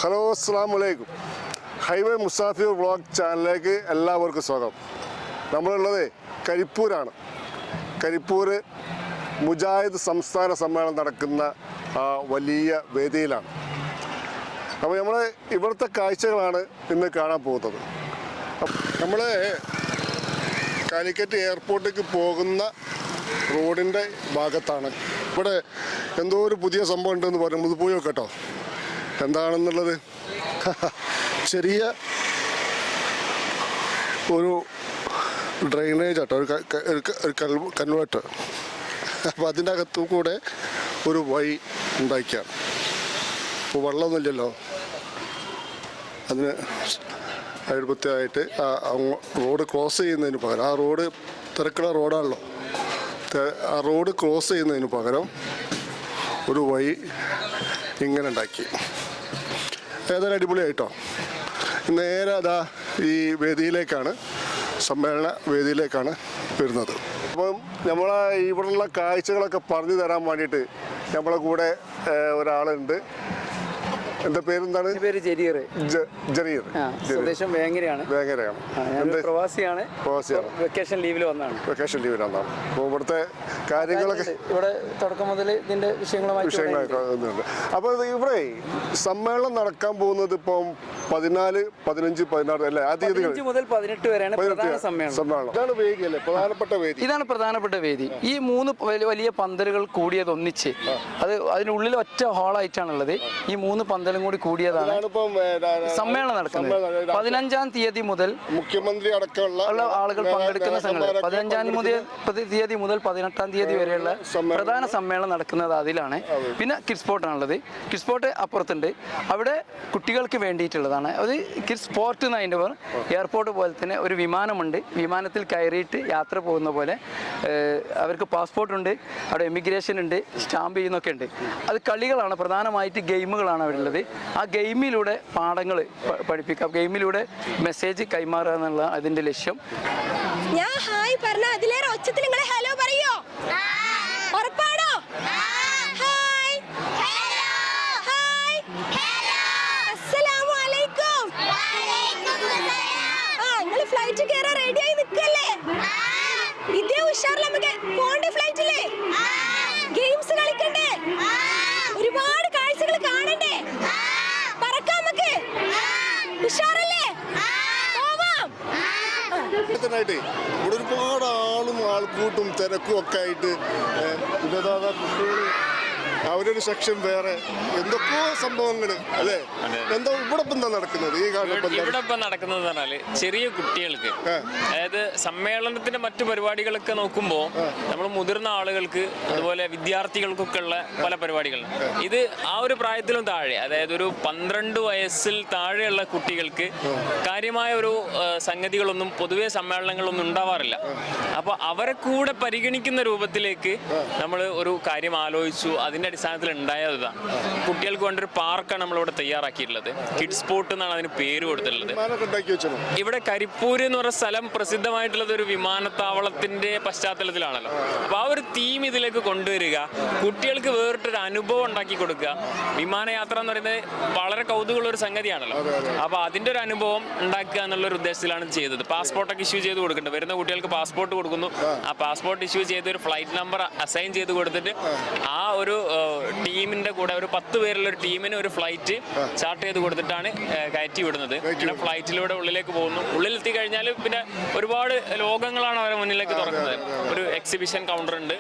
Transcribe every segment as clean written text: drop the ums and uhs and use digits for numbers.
Hello, അസ്സലാമു അലൈക്കും. Highway Musafir vlog ചാനലിലേക്ക് എല്ലാവർക്കും സ്വാഗതം. നമ്മളുള്ളത് കരിപ്പൂരാണ്. കരിപ്പൂർ മുജാഹിദ് സംസ്ഥാന സമ്മേളനം നടക്കുന്ന വലിയ വേദിയിലാണ്. അപ്പോൾ നമ്മൾ ഇവിടുത്തെ കാഴ്ചകളാണ് ഇന്ന് കാണാൻ പോകുന്നത്. നമ്മൾ കാലിക്കറ്റ് എയർപോർട്ടിലേക്ക് പോകുന്ന റോഡിൻ്റെ ഭാഗത്താണ്. ഇവിടെ എന്തോ ഒരു പുതിയ സംഭവം ഉണ്ടെന്ന് പറയുന്നത് പോയി നോക്കട്ടോ എന്താണെന്നുള്ളത്. ചെറിയ ഒരു ഡ്രെയിനേജ് ആട്ടോ, ഒരു കൺവേർട്ടർ. അപ്പോൾ അതിൻ്റെ അകത്തു കൂടെ ഒരു വഴി ഉണ്ടാക്കിയാണ്. ഇപ്പോൾ വെള്ളമൊന്നുമില്ലല്ലോ, അതിന് പ്രത്യേകമായിട്ട് റോഡ് ക്രോസ് ചെയ്യുന്നതിന് പകരം, ആ റോഡ് തിരക്കുള്ള റോഡാണല്ലോ, ആ റോഡ് ക്രോസ് ചെയ്യുന്നതിന് പകരം ഒരു വഴി ഇങ്ങനെ ഉണ്ടാക്കി. ഏതായാലും അടിപൊളിയായിട്ടോ. നേരെ അതാ ഈ വേദിയിലേക്കാണ്, സമ്മേളന വേദിയിലേക്കാണ് വരുന്നത്. അപ്പം നമ്മളെ ഇവിടെയുള്ള കാഴ്ചകളൊക്കെ പറഞ്ഞു തരാൻ വേണ്ടിയിട്ട് നമ്മളെ കൂടെ ഒരാളുണ്ട്. എന്താ പേരെന്താണ്? പേര് ജരീർ. ജരീർ. സ്വദേശം വേങ്ങരയാണ്. പ്രവാസിയാണ്. വെക്കേഷൻ ലീവിൽ വന്നതാണ്. അപ്പോൾ ഇവിടുത്തെ കാര്യങ്ങളൊക്കെ ഇവിടെ തുടക്കം മുതൽ ഇതിന്റെ വിഷയങ്ങളൊക്കെ. അപ്പോൾ ഇവിടെ സമ്മേളനം നടക്കാൻ പോകുന്നത് ഇപ്പം 14, 15, 16 അല്ലേ? 15 മുതൽ 18 വരെയാണ് പ്രധാന സമ്മേളനം. ഇതാണ് വേദി അല്ലേ, പ്രധാനപ്പെട്ട വേദി. ഇതാണ് പ്രധാനപ്പെട്ട വേദി. ഈ 3 വലിയ പന്തലുകൾ കൂടിയത് ഒന്നിച്ച്, അത് അതിനുള്ളിൽ ഒറ്റ ഹാളായിട്ടാണുള്ളത്. ഈ 3 പന്തലും കൂടി കൂടിയതാണ് സമ്മേളനം നടക്കുന്നത്. 15-ാം തീയതി മുതൽ മുഖ്യമന്ത്രി അടക്കമുള്ള ആളുകൾ പങ്കെടുക്കുന്ന സംഘടന. 15-ാം തീയതി മുതൽ 18-ാം തീയതി വരെയുള്ള പ്രധാന സമ്മേളനം നടക്കുന്നത് അതിലാണ്. പിന്നെ കിഡ്സ് സ്പോർട്ടാണുള്ളത്. കിഡ്സ് സ്പോർട്ട് അപ്പുറത്തുണ്ട്. അവിടെ കുട്ടികൾക്ക് വേണ്ടിയിട്ടുള്ളതാണ്. അത് കിഡ്സ് സ്പോർട്ട് എന്നതിൻ്റെ എയർപോർട്ട് പോലെ തന്നെ ഒരു വിമാനമുണ്ട്. വിമാനത്തിൽ കയറിയിട്ട് യാത്ര പോകുന്ന പോലെ അവർക്ക് പാസ്പോർട്ടുണ്ട്, അവിടെ എമിഗ്രേഷൻ ഉണ്ട്, സ്റ്റാമ്പ് ചെയ്യുന്നൊക്കെ ഉണ്ട്. അത് കളികളാണ്, പ്രധാനമായിട്ട് ഗെയിമുകളാണ് അവിടെ ഉള്ളത്. ആ ഗെയിമിലൂടെ പാഠങ്ങൾ പഠിപ്പിക്കാം, ഗെയിമിലൂടെ മെസ്സേജ് കൈമാറുക എന്നുള്ള അതിന്റെ ലക്ഷ്യം. ഞാൻ ഹായ് പറഞ്ഞ അതിലേറെ ഒച്ചത്തിൽ നിങ്ങൾ ഹലോ പറയോ? ഉറപ്പാണോ? ഹായ് ഹലോ ഹായ് ഹലോ അസ്സലാമു അലൈക്കും. നിങ്ങൾ ഫ്ലൈറ്റ് കയറാൻ റെഡി ആയി നിൽക്കല്ലേ? ഇതേ ഉഷാറിൽ നമുക്ക് പോണ്ടേ ഫ്ലൈറ്റില്? ഗെയിംസ് കളിക്കണ്ടേ? ഒരുപാട് കാഴ്ചകൾ കാണണ്ടേ? പറക്കാം നമുക്ക്. ഉഷാറല്ലേ? ഇവിടെ ഒരുപാട് ആൾക്കൂട്ടും തിരക്കും ഒക്കെ ആയിട്ട് കുട്ടികൾ അവരൊരു സെക്ഷൻ വേറെ, എന്തൊക്കെയോ സംഭവങ്ങൾ അല്ലേ? എന്താ ഇവിടെ ഇപ്പം എന്താ നടക്കുന്നത്? ഇവിടെ ഇപ്പം നടക്കുന്നത് പറഞ്ഞാല് ചെറിയ കുട്ടികൾക്ക്, അതായത് സമ്മേളനത്തിന്റെ മറ്റു പരിപാടികളൊക്കെ നോക്കുമ്പോൾ നമ്മൾ മുതിർന്ന ആളുകൾക്ക് അതുപോലെ വിദ്യാർത്ഥികൾക്കൊക്കെ ഉള്ള പല പരിപാടികളും, ഇത് ആ ഒരു പ്രായത്തിലും താഴെ, അതായത് ഒരു 12 വയസ്സിൽ താഴെയുള്ള കുട്ടികൾക്ക് കാര്യമായ ഒരു സംഗതികളൊന്നും പൊതുവെ സമ്മേളനങ്ങളൊന്നും ഉണ്ടാവാറില്ല. അപ്പോൾ അവരെ കൂടെ പരിഗണിക്കുന്ന രൂപത്തിലേക്ക് നമ്മൾ ഒരു കാര്യം ആലോചിച്ചു. അതിന്റെ അടിസ്ഥാനത്തിൽ ഉണ്ടായതാ കുട്ടികൾക്ക് വേണ്ട ഒരു പാർക്കാണ് നമ്മളിവിടെ തയ്യാറാക്കിയിട്ടുള്ളത്. കിഡ്സ് സ്പോർട്ട് എന്നാണ് അതിന് പേര് കൊടുത്തിട്ടുള്ളത്. ഇവിടെ കരിപ്പൂര് എന്ന് പറഞ്ഞ സ്ഥലം പ്രസിദ്ധമായിട്ടുള്ളത് ഒരു വിമാനത്താവളത്തിന്റെ പശ്ചാത്തലത്തിലാണല്ലോ. അപ്പൊ ആ ഒരു തീം ഇതിലേക്ക് കൊണ്ടുവരിക, കുട്ടികൾക്ക് വേറിട്ടൊരു അനുഭവം ഉണ്ടാക്കി കൊടുക്കുക. വിമാനയാത്ര എന്ന് പറയുന്നത് വളരെ കൗതുകമുള്ള ഒരു സംഗതിയാണല്ലോ. അപ്പൊ അതിന്റെ ഒരു അനുഭവം ഉണ്ടാക്കുക എന്നുള്ള ഒരു ഉദ്ദേശത്തിലാണ് ചെയ്തത്. പാസ്പോർട്ടൊക്കെ ഇഷ്യൂ ചെയ്ത് കൊടുക്കുന്നുണ്ട്. വരുന്ന കുട്ടികൾക്ക് പാസ്പോർട്ട് കൊടുക്കുന്നു. ആ പാസ്പോർട്ട് ഇഷ്യൂ ചെയ്ത് ഒരു ഫ്ലൈറ്റ് നമ്പർ അസൈൻ ചെയ്ത് കൊടുത്തിട്ട് ആ ഒരു ടീമിന്റെ കൂടെ ഒരു 10 പേരുള്ള ഒരു ടീമിന് ഒരു ഫ്ലൈറ്റ് ചാർട്ട് ചെയ്ത് കൊടുത്തിട്ടാണ് കയറ്റി വിടുന്നത്. പിന്നെ ഫ്ലൈറ്റിലൂടെ ഉള്ളിലേക്ക് പോകുന്നു. ഉള്ളിലെത്തി കഴിഞ്ഞാൽ പിന്നെ ഒരുപാട് ലോകങ്ങളാണ് അവരെ മുന്നിലേക്ക് തുറക്കുന്നത്. ഒരു എക്സിബിഷൻ കൗണ്ടർ ഉണ്ട്.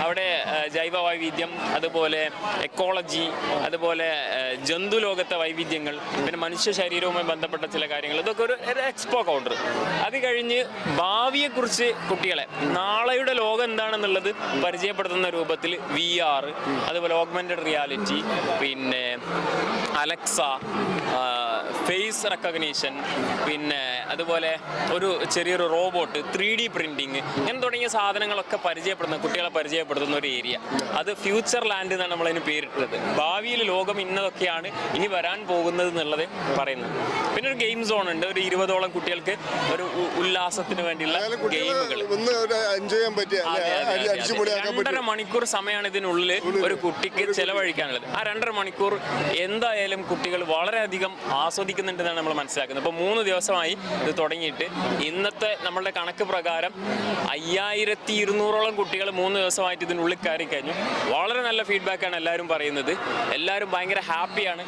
അവിടെ ജൈവ വൈവിധ്യം, അതുപോലെ എക്കോളജി, അതുപോലെ ജന്തു ലോകത്തെ വൈവിധ്യങ്ങൾ, പിന്നെ മനുഷ്യ ശരീരവുമായി ബന്ധപ്പെട്ട ചില കാര്യങ്ങൾ, ഇതൊക്കെ ഒരു എക്സ്പോ കൗണ്ടർ. അത് കഴിഞ്ഞ് ഭാവിയെക്കുറിച്ച് കുട്ടികളെ നാളെയുടെ ലോകം എന്താണെന്നുള്ളത് പരിചയപ്പെടുത്തുന്ന രൂപത്തിൽ VR, അതുപോലെ ഓഗ്മെന്റഡ് റിയാലിറ്റി, പിന്നെ അലക്സ, ഫേസ് റെക്കഗ്നീഷൻ, പിന്നെ അതുപോലെ ഒരു ചെറിയൊരു റോബോട്ട്, 3D പ്രിന്റിങ്, ഇങ്ങനെ തുടങ്ങിയ സാധനങ്ങളൊക്കെ കുട്ടികളെ പരിചയപ്പെടുത്തുന്ന ഒരു ഏരിയ. അത് ഫ്യൂച്ചർ ലാൻഡ് എന്നാണ് നമ്മളതിന് പേരിട്ടത്. ഭാവിയിൽ ലോകം ഇന്നതൊക്കെയാണ് ഇനി വരാൻ പോകുന്നത് എന്നുള്ളത് പറയുന്നത്. പിന്നെ ഒരു ഗെയിം സോൺ ഉണ്ട്. ഒരു 20ഓളം കുട്ടികൾക്ക് ഒരു ഉല്ലാസത്തിന് വേണ്ടിയുള്ള ഗെയിമുകൾ. 2.5 മണിക്കൂർ സമയമാണ് ഇതിനുള്ളിൽ ഒരു കുട്ടിക്ക് ചെലവഴിക്കാനുള്ളത്. ആ 2.5 മണിക്കൂർ എന്തായാലും കുട്ടികൾ വളരെയധികം ആസ്വദിക്കുന്നുണ്ടെന്നാണ് നമ്മൾ മനസ്സിലാക്കുന്നത്. ഇപ്പോൾ 3 ദിവസമായി ഇത് തുടങ്ങിയിട്ട് ഇന്നത്തെ നമ്മളുടെ കണക്ക് പ്രകാരം 5200ഓളം കുട്ടികൾ 3 ദിവസമായിട്ട് ഇതിനുള്ളിൽ കയറി കഴിഞ്ഞു. വളരെ നല്ല ഫീഡ്ബാക്കാണ് എല്ലാവരും പറയുന്നത്. എല്ലാവരും ഭയങ്കര ഹാപ്പിയാണ്.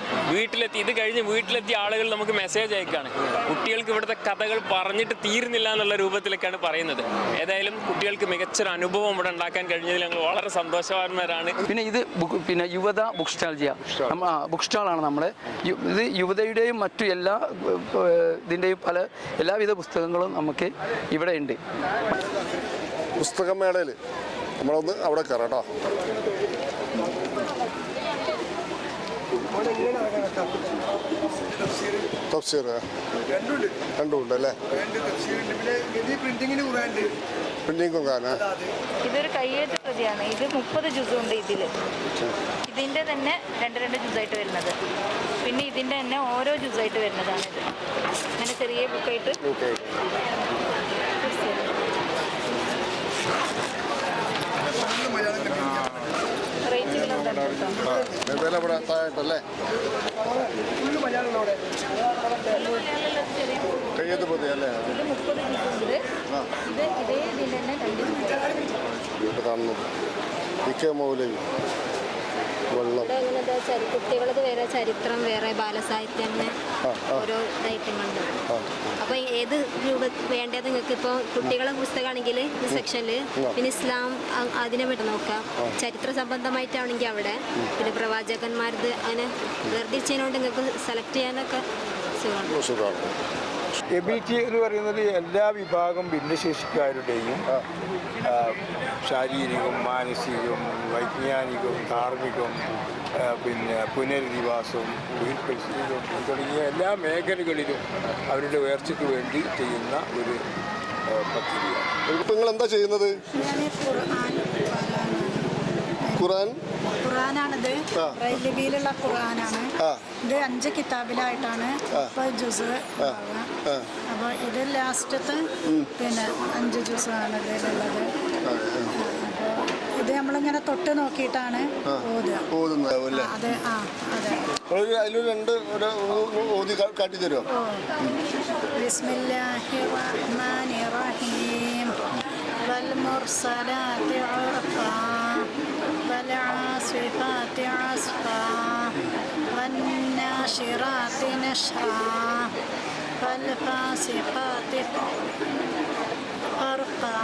ഇത് കഴിഞ്ഞ് വീട്ടിലെത്തിയ ആളുകൾ നമുക്ക് മെസ്സേജ് അയക്കുകയാണ്, കുട്ടികൾക്ക് ഇവിടുത്തെ കഥകൾ പറഞ്ഞിട്ട് തീരുന്നില്ല എന്നുള്ള രൂപത്തിലൊക്കെയാണ് പറയുന്നത്. ഏതായാലും കുട്ടികൾക്ക് മികച്ചൊരു അനുഭവം ഇവിടെ ഉണ്ടാക്കാൻ കഴിഞ്ഞതിൽ ഞങ്ങൾ വളരെ സന്തോഷവാന്മാരാണ്. പിന്നെ ഇത് യുവത ബുക്ക് സ്റ്റാളാണ് നമ്മുടെ. ഇത് യുവതയുടെയും മറ്റു ഇതിൻ്റെയും എല്ലാവിധ പുസ്തകങ്ങളും നമുക്ക് ഇവിടെ ഉണ്ട്. പുസ്തകമേളയിൽ നമ്മളൊന്ന് അവിടെ കയറാം കേട്ടോ. തഫ്സീർ രണ്ടുണ്ട് അല്ലേ? പ്രിന്റിംഗ് ഖുർആൻ. ഇതൊരു കയ്യെഴുത്ത് കൃതിയാണ്. ഇത് 30 ജുസുണ്ട് ഇതിൻ്റെ തന്നെ 2 ജുസായിട്ട് വരുന്നത്. പിന്നെ ഇതിൻ്റെ തന്നെ ഓരോ ജുസായിട്ട് വരുന്നതാണ് ഇത്. അങ്ങനെ ചെറിയ ബുക്കായിട്ട് കയ്യത്ത് പൊതിയല്ലേ? ഇത് 30 ജുസുണ്ട്. ഇത് ഇതേ ഇതിൻ്റെ തന്നെ 2 കാണുന്നത് ഇക്കെ മൗലവി വെള്ളം. കുട്ടികളത് വേറെ, ചരിത്രം വേറെ, ബാലസാഹിത്യം, അങ്ങനെ ഓരോ ഐറ്റങ്ങളുണ്ട്. അപ്പോൾ ഏത് രൂപ വേണ്ടത് നിങ്ങൾക്ക്? ഇപ്പോൾ കുട്ടികളെ പുസ്തകമാണെങ്കിൽ ഈ സെക്ഷനിൽ, പിന്നെ ഇസ്ലാം അതിനെ പറ്റി നോക്കാം. ചരിത്ര സംബന്ധമായിട്ടാണെങ്കിൽ അവിടെ, പിന്നെ പ്രവാചകന്മാരത് അങ്ങനെ വേർതിരിച്ചതിനോട് നിങ്ങൾക്ക് സെലക്ട് ചെയ്യാനൊക്കെ സുഖമാണ്. EBT എന്ന് പറയുന്നത് എല്ലാ വിഭാഗം ഭിന്നശേഷിക്കാരുടെയും ശാരീരികവും മാനസികവും വൈജ്ഞാനികവും ധാർമ്മികവും പിന്നെ പുനരധിവാസവും ഉയർപ്പെടുത്തുന്നതും തുടങ്ങിയ എല്ലാ മേഖലകളിലും അവരുടെ ഉയർച്ചയ്ക്ക് വേണ്ടി ചെയ്യുന്ന ഒരു പദ്ധതിയാണ്. നിങ്ങൾ എന്താ ചെയ്യുന്നത്? ഖുറാനാണിത്. ബ്രൈൽ ലിപിയിലുള്ള ഖുറാനാണ്. ഇത് 5 കിതാബിലായിട്ടാണ് 30 ജുസ്. അപ്പോൾ ഇത് ലാസ്റ്റത്തെ പിന്നെ 5 ജുസാണ് ഇതിലുള്ളത്. അപ്പോൾ ഇത് നമ്മളിങ്ങനെ തൊട്ട് നോക്കിയിട്ടാണ് ഓതുന്നത്. അതെ, അതെ. അതിൽ 2 ഓതി കാട്ടി തരുമോ? ബിസ്മില്ലാഹിർ റഹ്മാനിർ റഹീം والمرسلات عرفا والعاصفات عصفا والناشرات نشرا والفاسقات فرقا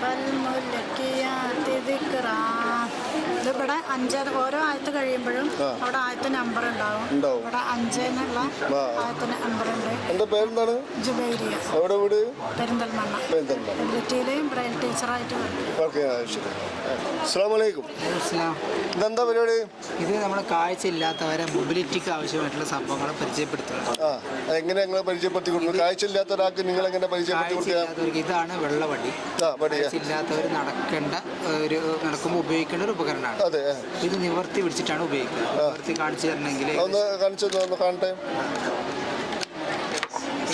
والملكيات ذكرا. ഇതിവിടെ 5 ഓരോ ആയത്ത് കഴിയുമ്പോഴും അവിടെ ആയത്ത് നമ്പർ ഉണ്ടാവും. ഇവിടെ 5 എന്നുള്ള ആയത്തിന് നമ്പർ ഉണ്ട്. എൻ്റെ പേരെന്താണ്? ജുബൈരിയ. എവിടെ വീട്? പെരിന്തൽമണ്ണ. എബിലിറ്റിയിലെയും ബ്രെയിൽ ടീച്ചറായിട്ട് ഇതെന്താ പരിപാടി? ഇത് നമ്മുടെ കാഴ്ച ഇല്ലാത്തവരെ മൊബിലിറ്റിക്ക് ആവശ്യമായിട്ടുള്ള സംഭവങ്ങൾ പരിചയപ്പെടുത്തുന്നത്. എങ്ങനെ നിങ്ങൾ പരിചയപ്പെടുത്തി കൊടുക്കുന്നു? കാഴ്ച ഇല്ലാത്ത ഒരാൾക്ക് നിങ്ങൾ എങ്ങനെ പരിചയപ്പെടുത്തി കൊടുക്കുക? ഇതാണ് വെള്ളവടി. ഇല്ലാത്തവർ നടക്കുമ്പോൾ ഉപയോഗിക്കേണ്ട ഒരു ഉപകരണമാണ്. ഇത് നിവർത്തി പിടിച്ചിട്ടാണ് ഉപയോഗിക്കുക. നിവർത്തി കാണിച്ചു തരണമെങ്കിൽ കാണട്ടെ.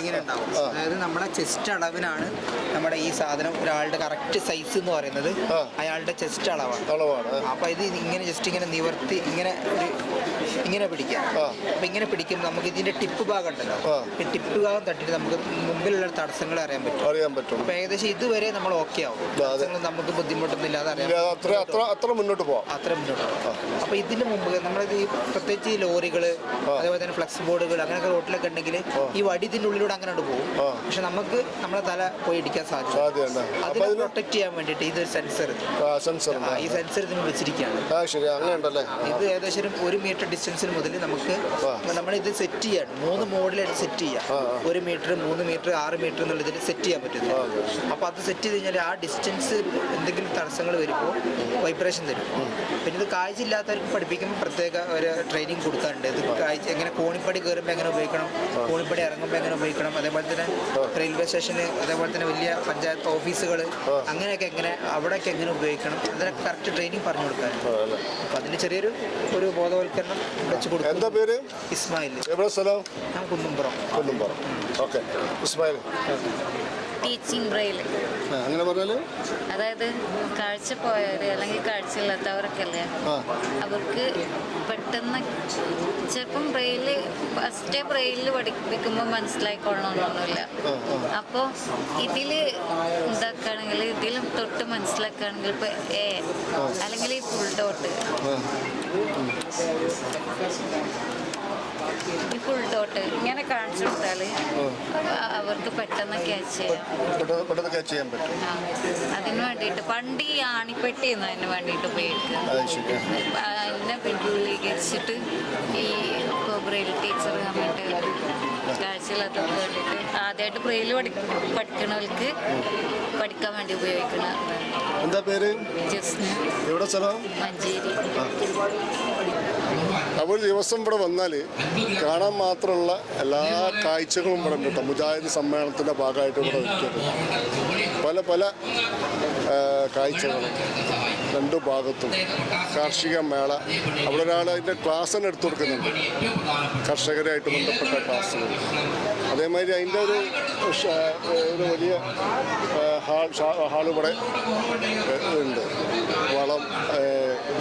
ഇങ്ങനെ ഉണ്ടാവും. അതായത് നമ്മുടെ ചെസ്റ്റ് അളവിനാണ് നമ്മുടെ ഈ സാധനം ഒരാളുടെ കറക്റ്റ് സൈസ് എന്ന് പറയുന്നത് അയാളുടെ ചെസ്റ്റ് അളവാണ്. അപ്പൊ ഇത് ഇങ്ങനെ ജസ്റ്റ് ഇങ്ങനെ നിവർത്തി ഇങ്ങനെ പിടിക്കാം. അപ്പൊ ഇങ്ങനെ പിടിക്കുമ്പോൾ നമുക്ക് ഇതിന്റെ ടിപ്പ് ഭാഗം ഉണ്ടല്ലോ, ഈ ടിപ്പ് ഭാഗം തട്ടിട്ട് നമുക്ക് മുമ്പിലുള്ള തടസ്സങ്ങൾ അറിയാൻ പറ്റും. അപ്പൊ ഏകദേശം ഇതുവരെ നമ്മൾ ഓക്കെ ആവും. തടസ്സങ്ങൾ നമുക്ക് ബുദ്ധിമുട്ടൊന്നും ഇല്ലാതെ അത്ര മുന്നോട്ട് പോകാം. അപ്പൊ ഇതിന് മുമ്പ് നമ്മളിത് പ്രത്യേകിച്ച് ഈ ലോറികള്, അതേപോലെ തന്നെ ഫ്ലക്സ് ബോർഡുകൾ അങ്ങനെയൊക്കെ റോട്ടിലൊക്കെ ഉണ്ടെങ്കിൽ ഈ വടി ഇതിൻ്റെ ഉള്ളിലൂടെ ഇതിലൂടെ അങ്ങനെ പോകും. പക്ഷെ നമുക്ക് നമ്മളെ തല പോയി ഇടിക്കാൻ സാധ്യത. അതിനെ പ്രൊട്ടക്ട് ചെയ്യാൻ വേണ്ടിയിട്ട് ഇതൊരു സെൻസർ, ഈ സെൻസർ ഇതിന് വെച്ചിരിക്കുകയാണ്. ഇത് ഏകദേശം 1 മീറ്റർ ഡിസ്റ്റൻസിന് മുതൽ നമുക്ക് നമ്മളിത് സെറ്റ് ചെയ്യാണ്. 3 മോഡിലായിട്ട് സെറ്റ് ചെയ്യാം. 1 മീറ്റർ, 3 മീറ്റർ, 6 മീറ്റർ എന്നുള്ള ഇതിൽ സെറ്റ് ചെയ്യാൻ പറ്റും. അപ്പോൾ അത് സെറ്റ് ചെയ്ത് കഴിഞ്ഞാൽ ആ ഡിസ്റ്റൻസ് എന്തെങ്കിലും തടസ്സങ്ങൾ വരുമ്പോൾ വൈബ്രേഷൻ തരും. പിന്നെ ഇത് കാഴ്ച ഇല്ലാത്തവർക്ക് പഠിപ്പിക്കുമ്പോൾ പ്രത്യേക ഒരു ട്രെയിനിങ് കൊടുക്കാറുണ്ട്. ഇത് കാഴ്ച എങ്ങനെ കോണിപ്പടി കയറുമ്പോൾ എങ്ങനെ ഉപയോഗിക്കണം, കോണിപ്പടി ഇറങ്ങുമ്പോൾ എങ്ങനെ ഉപയോഗിക്കണം, അതേപോലെ തന്നെ റെയിൽവേ സ്റ്റേഷന്, അതേപോലെ തന്നെ വലിയ പഞ്ചായത്ത് ഓഫീസുകൾ, അങ്ങനെയൊക്കെ അവിടെയൊക്കെ എങ്ങനെ ഉപയോഗിക്കണം, അതിനൊക്കെ കറക്റ്റ് ട്രെയിനിങ് പറഞ്ഞു കൊടുക്കാറുണ്ട്. അപ്പം അതിന് ചെറിയൊരു ബോധവൽക്കരണം വെച്ച് കൊടുക്കും. എന്താ പേര്? ഇസ്മായിൽ. എവിടെ സ്ഥലം? ഞാൻ Kunnumpuram. Okay. Ismail, teaching Braille അങ്ങനെ പറഞ്ഞാല് അതായത് കാഴ്ച പോയവര് അല്ലെങ്കിൽ കാഴ്ചയില്ലാത്തവരൊക്കെ അല്ലേ, അവർക്ക് പെട്ടെന്ന് ചിലപ്പം ഫസ്റ്റ് ബ്രെയിലിൽ പഠിപ്പിക്കുമ്പോൾ മനസ്സിലായിക്കൊള്ളണമെന്നൊന്നുമില്ല. അപ്പോൾ ഇതിൽ ഇതാക്കുകയാണെങ്കിൽ ഇതിൽ തൊട്ട് മനസ്സിലാക്കുകയാണെങ്കിൽ ഇപ്പോൾ എ അല്ലെങ്കിൽ ഈ ഫുൾ ഡോട്ട്, ഈ ഫുൾ ഡോട്ട് ഇങ്ങനെ കാണിച്ചു കൊടുത്താൽ അവർക്ക് പെട്ടെന്ന് ക്യാച്ച് ചെയ്യാൻ പറ്റും. അതിന് വേണ്ടിയിട്ട് പണ്ട് ഈ ആണിപ്പെട്ടി എന്നതിന് വേണ്ടിയിട്ട് ഉപയോഗിക്കുക. അതിനെ വിപുലീകരിച്ചിട്ട് ഈ ബ്രെയിൽ ടീച്ചർ വന്നിട്ട് കാഴ്ചയില്ലാത്തവർക്ക് വേണ്ടിയിട്ട് ആദ്യമായിട്ട് ബ്രെയിൽ പഠിക്കണവർക്ക് പഠിക്കാൻ വേണ്ടി ഉപയോഗിക്കണം. എന്താ പേര്? ജസ്ന. എവിടെ സ്ഥലം? മഞ്ചേരി. അപ്പോൾ ദിവസം ഇവിടെ വന്നാൽ കാണാൻ മാത്രമുള്ള എല്ലാ കാഴ്ചകളും ഇവിടെ ഉണ്ട്. മുജാഹിദ് സമ്മേളനത്തിൻ്റെ ഭാഗമായിട്ട് ഇവിടെ വയ്ക്കുന്നത് പല പല കാഴ്ചകളും രണ്ടു ഭാഗത്തും. കാർഷിക മേള, അവിടെ ഒരാൾ അതിൻ്റെ ക്ലാസ് തന്നെ എടുത്തു കൊടുക്കുന്നുണ്ട്, കർഷകരായിട്ട് ബന്ധപ്പെട്ട ക്ലാസ്സുകൾ. അതേമാതിരി അതിൻ്റെ ഒരു വലിയ ഹാൾ ഇവിടെ ഉണ്ട്. വളം,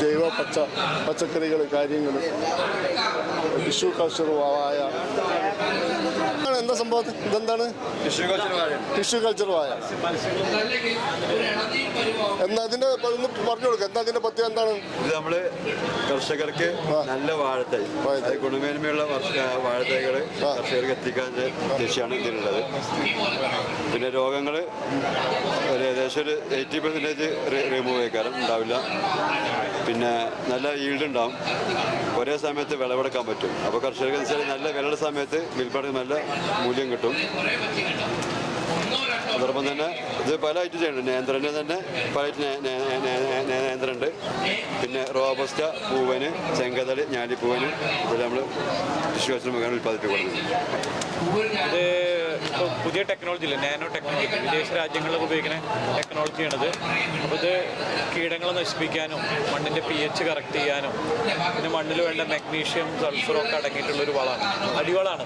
ജൈവ പച്ചക്കറികൾ, കാര്യങ്ങൾ, ടിഷ്യൂ കൾച്ചർ വായ. എന്താ സംഭവം? ഇതെന്താണ്? ടിഷ്യൂ കൾച്ചർ വായ. എന്നാ അതിന്റെ ഒന്ന് പറഞ്ഞു കൊടുക്കുക. എന്താ അതിന്റെ പത്യം എന്താണ്? ഇത് നമ്മള് കർഷകർക്ക് നല്ല വാഴത്തൈ, ഗുണമേന്മയുള്ള വാഴത്തൈകൾ കർഷകർക്ക് എത്തിക്കാനുള്ള ലക്ഷ്യമാണ് ഇതിലുള്ളത്. പിന്നെ രോഗങ്ങൾ ഏകദേശം ഒരു 80% റിമൂവ് ചെയ്യിക്കാനും ഉണ്ടാവില്ല. പിന്നെ നല്ല ഈൽഡ് ഉണ്ടാവും. ഒരേ സമയത്ത് വിളവെടുക്കാൻ പറ്റും. അപ്പോൾ കർഷകർക്ക് വെച്ചാൽ നല്ല വിളയുടെ സമയത്ത് വിൽപ്പനക്ക് നല്ല മൂല്യം കിട്ടും. അതോടൊപ്പം തന്നെ ഇത് പല ഐറ്റം ചെയ്യുന്നുണ്ട്. നേന്ത്രന് തന്നെ പല നേന്ത്രണ്ട്. പിന്നെ റോബസ്റ്റ, പൂവന്, ചെങ്കതളി, ഞാലിപ്പൂവന് ഇവിടെ നമ്മൾ ടിഷ്യൂ മുഖേന ഉൽപ്പാദിപ്പിക്കുന്നത്. ഇത് ഇപ്പോൾ പുതിയ ടെക്നോളജി ഇല്ല, നാനോ ടെക്നോളജി, വിദേശ രാജ്യങ്ങളിൽ ഉപയോഗിക്കുന്ന ടെക്നോളജിയാണിത്. അപ്പോൾ ഇത് കീടങ്ങളെ നശിപ്പിക്കാനും മണ്ണിൻ്റെ pH കറക്റ്റ് ചെയ്യാനും പിന്നെ മണ്ണിൽ വേണ്ട മഗ്നീഷ്യം, സൾഫറും ഒക്കെ അടങ്ങിയിട്ടുള്ളൊരു വളമാണ്, അടിവളമാണ്.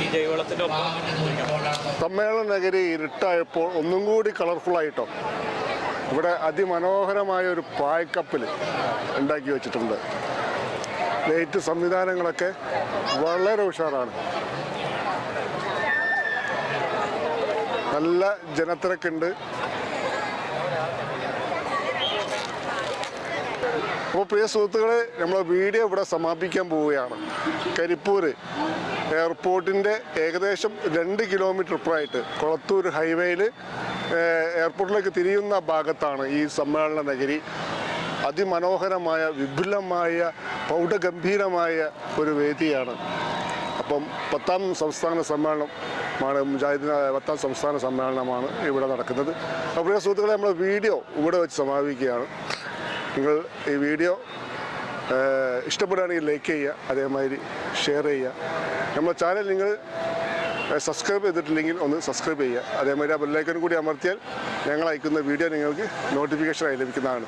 ഈ ജൈവവളത്തിൻ്റെ ഒപ്പം സമ്മേളന നഗരി ഇരുട്ടായപ്പോൾ ഒന്നും കൂടി കളർഫുള്ളായിട്ടോ ഇവിടെ അതിമനോഹരമായ ഒരു പായ്ക്കപ്പൽ ഉണ്ടാക്കി വെച്ചിട്ടുണ്ട്. ലൈറ്റ് സംവിധാനങ്ങളൊക്കെ വളരെ ഉഷാറാണ്. നല്ല ജനത്തിരക്കുണ്ട്. അപ്പോൾ പ്രിയ സുഹൃത്തുക്കളെ, നമ്മൾ വീഡിയോ ഇവിടെ സമാപിക്കാൻ പോവുകയാണ്. കരിപ്പൂർ എയർപോർട്ടിൻ്റെ ഏകദേശം 2 കിലോമീറ്റർ ഇപ്പുറമായിട്ട് കൊളത്തൂർ ഹൈവേയിൽ എയർപോർട്ടിലേക്ക് തിരിയുന്ന ഭാഗത്താണ് ഈ സമ്മേളന നഗരി. അതിമനോഹരമായ, വിപുലമായ, പ്രൗഢഗംഭീരമായ ഒരു വേദിയാണ്. അപ്പം 10ാം സംസ്ഥാന സമ്മേളനമാണ്, മുജാഹിദിൻ്റെ 10ാം സംസ്ഥാന സമ്മേളനമാണ് ഇവിടെ നടക്കുന്നത്. അപ്പോൾ പ്രിയ സുഹൃത്തുക്കളെ, നമ്മൾ വീഡിയോ ഇവിടെ വെച്ച് സമാപിക്കുകയാണ്. നിങ്ങൾ ഈ വീഡിയോ ഇഷ്ടപ്പെടുകയാണെങ്കിൽ ലൈക്ക് ചെയ്യുക, അതേമാതിരി ഷെയർ ചെയ്യുക. നമ്മുടെ ചാനൽ നിങ്ങൾ സബ്സ്ക്രൈബ് ചെയ്തിട്ടില്ലെങ്കിൽ ഒന്ന് സബ്സ്ക്രൈബ് ചെയ്യുക. അതേമാതിരി ആ ബെല്ലൈക്കൺ കൂടി അമർത്തിയാൽ ഞങ്ങൾ അയക്കുന്ന വീഡിയോ നിങ്ങൾക്ക് നോട്ടിഫിക്കേഷനായി ലഭിക്കുന്നതാണ്.